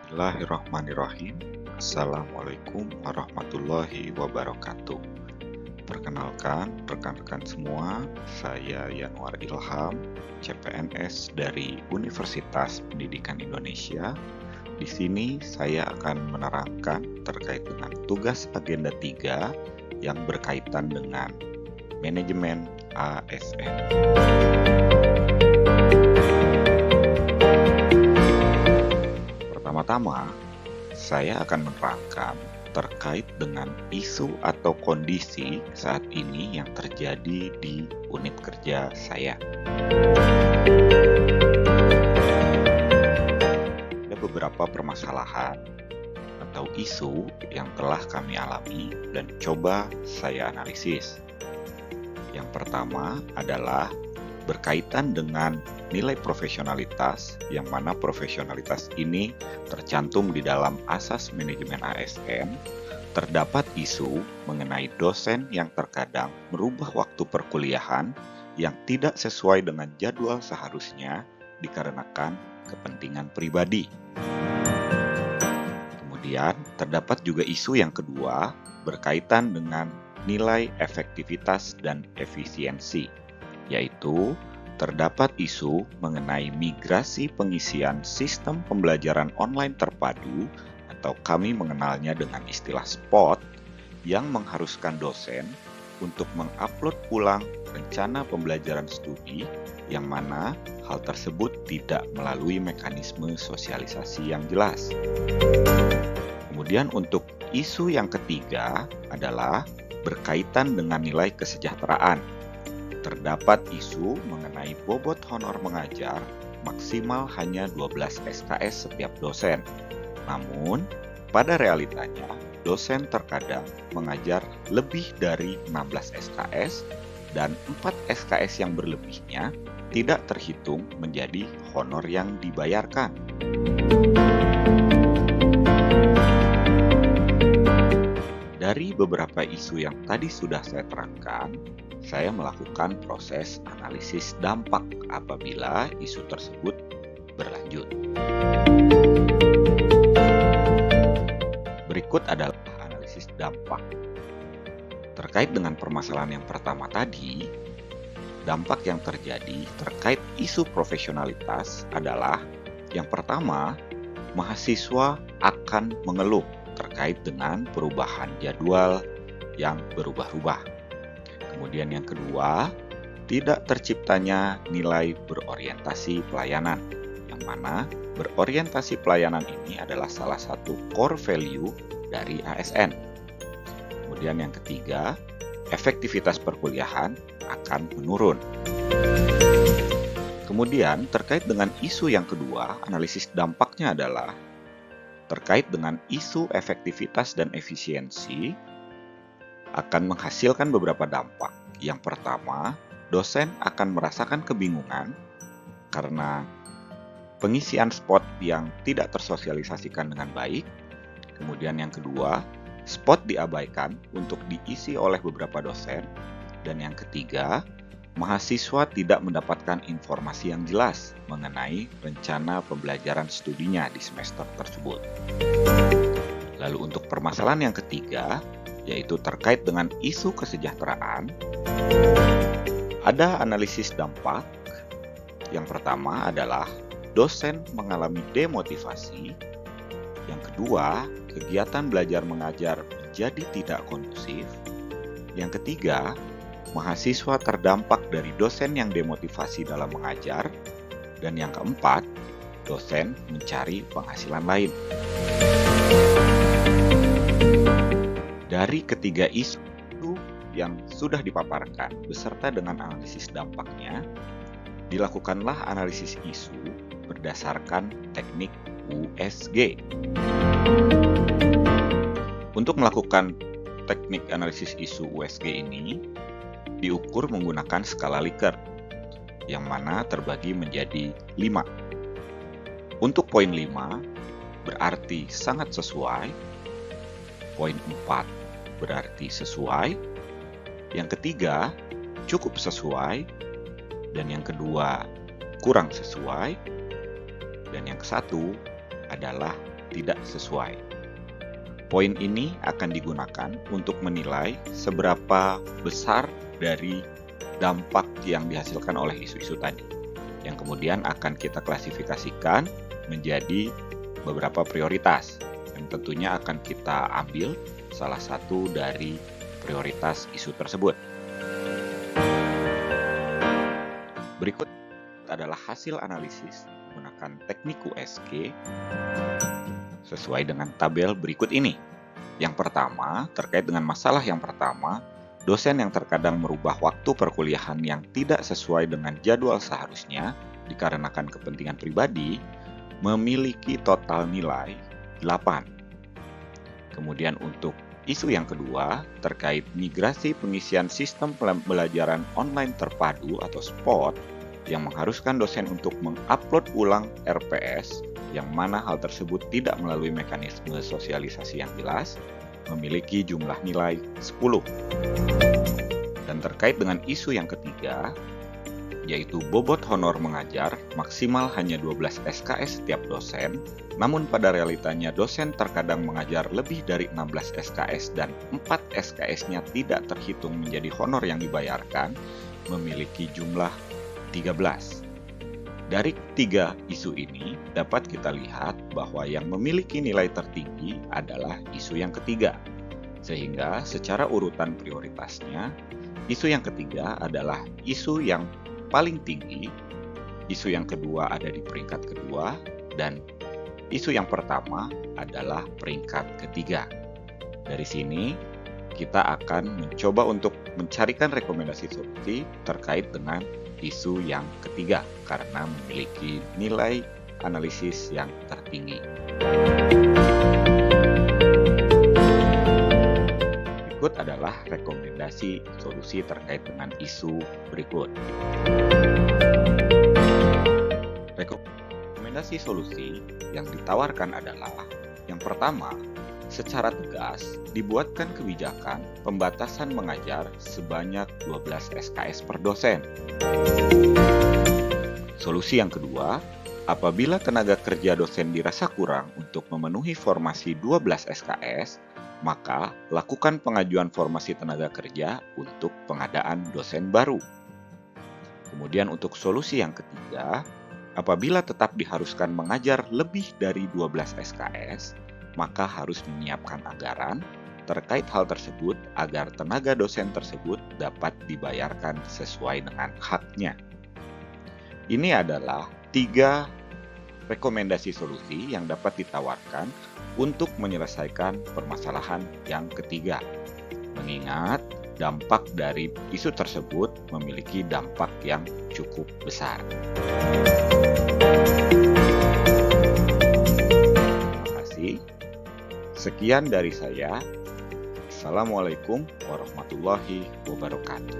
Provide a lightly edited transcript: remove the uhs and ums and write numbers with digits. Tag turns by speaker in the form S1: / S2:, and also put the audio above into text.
S1: Bismillahirrahmanirrahim. Assalamualaikum warahmatullahi wabarakatuh. Perkenalkan rekan-rekan semua, saya Yanuar Ilham, CPNS dari Universitas Pendidikan Indonesia. Di sini saya akan menerangkan terkait dengan tugas agenda 3 yang berkaitan dengan manajemen ASN. Pertama-tama, saya akan menerangkan terkait dengan isu atau kondisi saat ini yang terjadi di unit kerja saya. Ada beberapa permasalahan atau isu yang telah kami alami dan coba saya analisis. Yang pertama adalah berkaitan dengan nilai profesionalitas, yang mana profesionalitas ini tercantum di dalam asas manajemen ASN. Terdapat isu mengenai dosen yang terkadang merubah waktu perkuliahan yang tidak sesuai dengan jadwal seharusnya dikarenakan kepentingan pribadi. Kemudian terdapat juga isu yang kedua berkaitan dengan nilai efektivitas dan efisiensi, yaitu terdapat isu mengenai migrasi pengisian sistem pembelajaran online terpadu atau kami mengenalnya dengan istilah SPOT yang mengharuskan dosen untuk mengupload ulang rencana pembelajaran studi yang mana hal tersebut tidak melalui mekanisme sosialisasi yang jelas. Kemudian untuk isu yang ketiga adalah berkaitan dengan nilai kesejahteraan. Terdapat isu mengenai bobot honor mengajar maksimal hanya 12 SKS setiap dosen. Namun, pada realitanya, dosen terkadang mengajar lebih dari 16 SKS dan 4 SKS yang berlebihnya tidak terhitung menjadi honor yang dibayarkan. Dari beberapa isu yang tadi sudah saya terangkan, saya melakukan proses analisis dampak apabila isu tersebut berlanjut. Berikut adalah analisis dampak. Terkait dengan permasalahan yang pertama tadi, dampak yang terjadi terkait isu profesionalitas adalah yang pertama, mahasiswa akan mengeluh terkait dengan perubahan jadwal yang berubah-ubah. Kemudian yang kedua, tidak terciptanya nilai berorientasi pelayanan, yang mana berorientasi pelayanan ini adalah salah satu core value dari ASN. Kemudian yang ketiga, efektivitas perkuliahan akan menurun. Kemudian terkait dengan isu yang kedua, analisis dampaknya adalah terkait dengan isu efektivitas dan efisiensi akan menghasilkan beberapa dampak. Yang pertama, dosen akan merasakan kebingungan karena pengisian spot yang tidak tersosialisasikan dengan baik. Kemudian yang kedua, spot diabaikan untuk diisi oleh beberapa dosen. Dan yang ketiga, mahasiswa tidak mendapatkan informasi yang jelas mengenai rencana pembelajaran studinya di semester tersebut. Lalu untuk permasalahan yang ketiga, yaitu terkait dengan isu kesejahteraan, ada analisis dampak. Yang pertama adalah dosen mengalami demotivasi. Yang kedua, kegiatan belajar mengajar menjadi tidak kondusif. Yang ketiga, mahasiswa terdampak dari dosen yang demotivasi dalam mengajar. Dan yang keempat, dosen mencari penghasilan lain. Dari ketiga isu yang sudah dipaparkan beserta dengan analisis dampaknya, dilakukanlah analisis isu berdasarkan teknik USG. Untuk melakukan teknik analisis isu USG ini, diukur menggunakan skala Likert, yang mana terbagi menjadi 5. Untuk poin 5, berarti sangat sesuai. Poin 4, berarti sesuai. Yang ketiga, cukup sesuai. Dan yang kedua, kurang sesuai. Dan yang kesatu adalah tidak sesuai. Poin ini akan digunakan untuk menilai seberapa besar dari dampak yang dihasilkan oleh isu-isu tadi, yang kemudian akan kita klasifikasikan menjadi beberapa prioritas, yang tentunya akan kita ambil salah satu dari prioritas isu tersebut. Berikut adalah hasil analisis menggunakan teknik USG sesuai dengan tabel berikut ini. Yang pertama, terkait dengan masalah yang pertama, dosen yang terkadang merubah waktu perkuliahan yang tidak sesuai dengan jadwal seharusnya dikarenakan kepentingan pribadi, memiliki total nilai 8. Kemudian untuk isu yang kedua, terkait migrasi pengisian sistem pembelajaran online terpadu atau SPOT yang mengharuskan dosen untuk mengupload ulang RPS, yang mana hal tersebut tidak melalui mekanisme sosialisasi yang jelas, memiliki jumlah nilai 10. Dan terkait dengan isu yang ketiga, yaitu bobot honor mengajar maksimal hanya 12 SKS setiap dosen, namun pada realitanya dosen terkadang mengajar lebih dari 16 SKS dan 4 SKS-nya tidak terhitung menjadi honor yang dibayarkan, memiliki jumlah 13. Dari tiga isu ini, dapat kita lihat bahwa yang memiliki nilai tertinggi adalah isu yang ketiga. Sehingga secara urutan prioritasnya, isu yang ketiga adalah isu yang paling tinggi, isu yang kedua ada di peringkat kedua, dan isu yang pertama adalah peringkat ketiga. Dari sini, kita akan mencoba untuk mencarikan rekomendasi solusi terkait dengan isu yang ketiga karena memiliki nilai analisis yang tertinggi. Berikut adalah rekomendasi solusi terkait dengan isu berikut. Rekomendasi solusi yang ditawarkan adalah yang pertama, secara tegas dibuatkan kebijakan pembatasan mengajar sebanyak 12 SKS per dosen. Solusi yang kedua, apabila tenaga kerja dosen dirasa kurang untuk memenuhi formasi 12 SKS, maka lakukan pengajuan formasi tenaga kerja untuk pengadaan dosen baru. Kemudian untuk solusi yang ketiga, apabila tetap diharuskan mengajar lebih dari 12 SKS, maka harus menyiapkan anggaran terkait hal tersebut agar tenaga dosen tersebut dapat dibayarkan sesuai dengan haknya. Ini adalah 3 rekomendasi solusi yang dapat ditawarkan untuk menyelesaikan permasalahan yang ketiga. Mengingat dampak dari isu tersebut memiliki dampak yang cukup besar. Terima kasih. Sekian dari saya. Assalamualaikum warahmatullahi wabarakatuh.